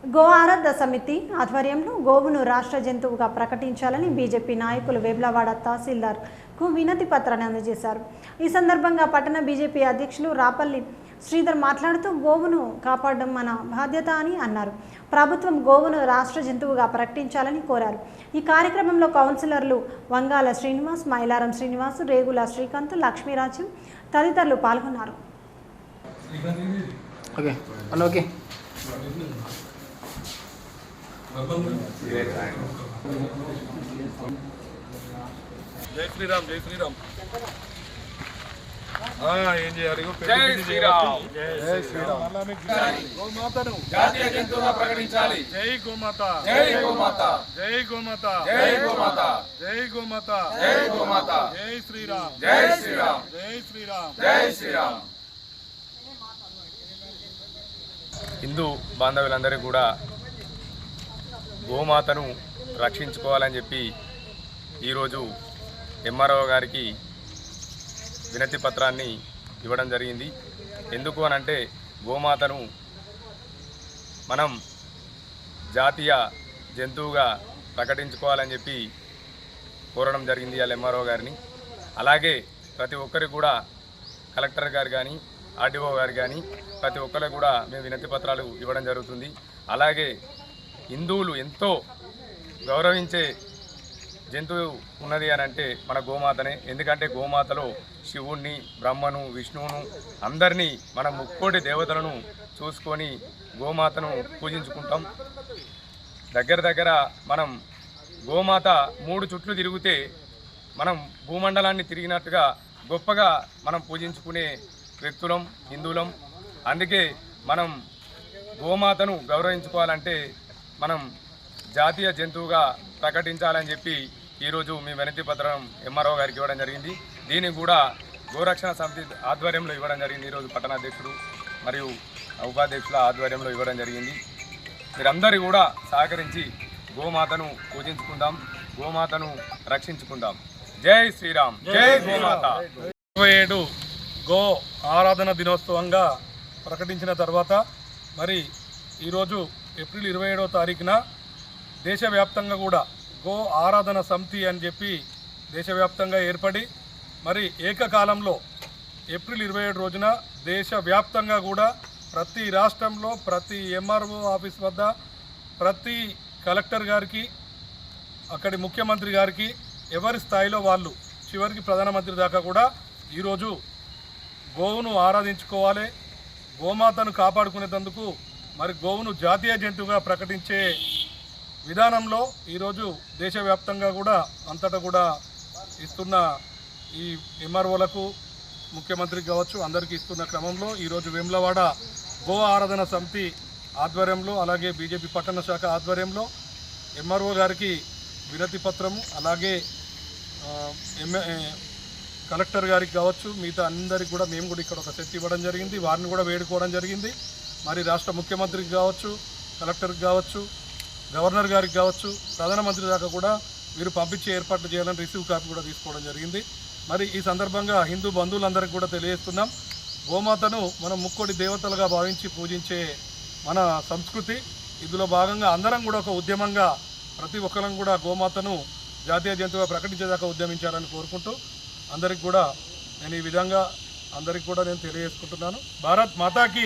Go ఆరాధ సమితి ఆధ్వర్యంలో గోవును రాష్ట్ర జంతువుగా ప్రకటించాలని బీజేపీ నాయకులు వేములవాడ తహసీల్దార్కు వినతి పత్రాన్ని అందజేశారు. ఈ సందర్భంగా పట్టణ బీజేపీ అధ్యక్షులు రాపల్లి శ్రీధర్ మాట్లాడుతూ గోవును కాపాడడం మన బాధ్యత అని అన్నారు. ప్రభుత్వం గోవును రాష్ట్ర జంతువుగా ప్రకటించాలని కోరారు. ఈ కార్యక్రమంలో కౌన్సిలర్లు వంగాల శ్రీనివాస్, మైలారం శ్రీనివాస్, రేగుల శ్రీకాంత్, లక్ష్మీరాజు తదితరులు పాల్గొన్నారు. జై శ్రీరామ్, జై శ్రీరామ్. ఏం చేయాలి? జై శ్రీరామ్, జై శ్రీరామ్. గోమాతను జాతీయ జంతువుగా ప్రకటించాలి. జై గోమాత, జై గోమాత, జై గోమాత, జై గోమాత, జై గోమాత, జై గోమాత. జై శ్రీరామ్, జై శ్రీరామ్, జై శ్రీరామ్, జై శ్రీరామ్. హిందూ బాంధవులందరూ కూడా గోమాతను రక్షించుకోవాలని చెప్పి ఈరోజు ఎంఆర్ఓ గారికి వినతి పత్రాన్ని ఇవ్వడం జరిగింది. ఎందుకు అనంటే గోమాతను మనం జాతీయ జంతువుగా ప్రకటించుకోవాలని చెప్పి కోరడం జరిగింది వాళ్ళ ఎంఆర్ఓ గారిని. అలాగే ప్రతి ఒక్కరికి కూడా కలెక్టర్ గారు కానీ ఆర్డీఓ గారు కానీ ప్రతి ఒక్కరికి కూడా మేము వినతి పత్రాలు ఇవ్వడం జరుగుతుంది. అలాగే హిందువులు ఎంతో గౌరవించే జంతువు ఉన్నది అని అంటే మన గోమాతనే. ఎందుకంటే గోమాతలో శివుణ్ణి, బ్రహ్మను, విష్ణువును అందరినీ మన ముక్కోటి దేవతలను చూసుకొని గోమాతను పూజించుకుంటాం. దగ్గర మనం గోమాత 3 చుట్లు తిరిగితే మనం భూమండలాన్ని తిరిగినట్టుగా గొప్పగా మనం పూజించుకునే వ్యక్తులం హిందువులం. అందుకే మనం గోమాతను గౌరవించుకోవాలంటే మనం జాతీయ జంతువుగా ప్రకటించాలని చెప్పి ఈరోజు మీ వినతి పత్రం ఎంఆర్ఓ గారికి ఇవ్వడం జరిగింది. దీనికి కూడా గోరక్షణ సమితి ఆధ్వర్యంలో ఇవ్వడం జరిగింది. ఈరోజు పట్టణాధ్యక్షుడు మరియు ఉపాధ్యక్షుల ఆధ్వర్యంలో ఇవ్వడం జరిగింది. మీరందరూ కూడా సహకరించి గోమాతను పూజించుకుందాం, గోమాతను రక్షించుకుందాం. జై శ్రీరామ్, జై గోమాత. 27 గో ఆరాధన దినోత్సవంగా ప్రకటించిన తర్వాత మరి ఈరోజు ఏప్రిల్ 27వ తారీఖున దేశవ్యాప్తంగా కూడా గో ఆరాధన సమితి అని చెప్పి దేశవ్యాప్తంగా ఏర్పడి మరి ఏకకాలంలో ఏప్రిల్ 27 రోజున దేశవ్యాప్తంగా కూడా ప్రతి రాష్ట్రంలో ప్రతి ఎంఆర్ఓ ఆఫీస్ వద్ద ప్రతి కలెక్టర్ గారికి అక్కడి ముఖ్యమంత్రి గారికి ఎవరి స్థాయిలో వాళ్ళు చివరికి ప్రధానమంత్రి దాకా కూడా ఈరోజు గోవును ఆరాధించుకోవాలి. గోమాతను కాపాడుకునేందుకు మరి గోవును జాతీయ జంతువుగా ప్రకటించే విధానంలో ఈరోజు దేశవ్యాప్తంగా కూడా అంతటా కూడా ఇస్తున్న ఈ ఎంఆర్ఓలకు ముఖ్యమంత్రికి కావచ్చు అందరికీ ఇస్తున్న క్రమంలో ఈరోజు వేములవాడ గో ఆరాధన సమితి ఆధ్వర్యంలో అలాగే బీజేపీ పట్టణ శాఖ ఆధ్వర్యంలో ఎంఆర్ఓ గారికి వినతి పత్రము అలాగే కలెక్టర్ గారికి కావచ్చు మిగతా అందరికి కూడా మేము కూడా ఇక్కడ ఒక సెట్ ఇవ్వడం జరిగింది. వారిని కూడా వేడుకోవడం జరిగింది. మరి రాష్ట్ర ముఖ్యమంత్రికి కావచ్చు, కలెక్టర్కి కావచ్చు, గవర్నర్ గారికి కావచ్చు, ప్రధానమంత్రి దాకా కూడా వీరు పంపించే ఏర్పాట్లు చేయాలని రిసీవ్ కాపీ కూడా తీసుకోవడం జరిగింది. మరి ఈ సందర్భంగా హిందూ బంధువులందరికీ కూడా తెలియజేస్తున్నాం, గోమాతను మనం ముక్కోటి దేవతలుగా భావించి పూజించే మన సంస్కృతి. ఇందులో భాగంగా అందరం కూడా ఒక ఉద్యమంగా ప్రతి ఒక్కరం కూడా గోమాతను జాతీయ జంతువుగా ప్రకటించేదాకా ఉద్యమించాలని కోరుకుంటూ అందరికి కూడా నేను ఈ విధంగా అందరికి కూడా నేను తెలియజేసుకుంటున్నాను. భారత్ మాతాకి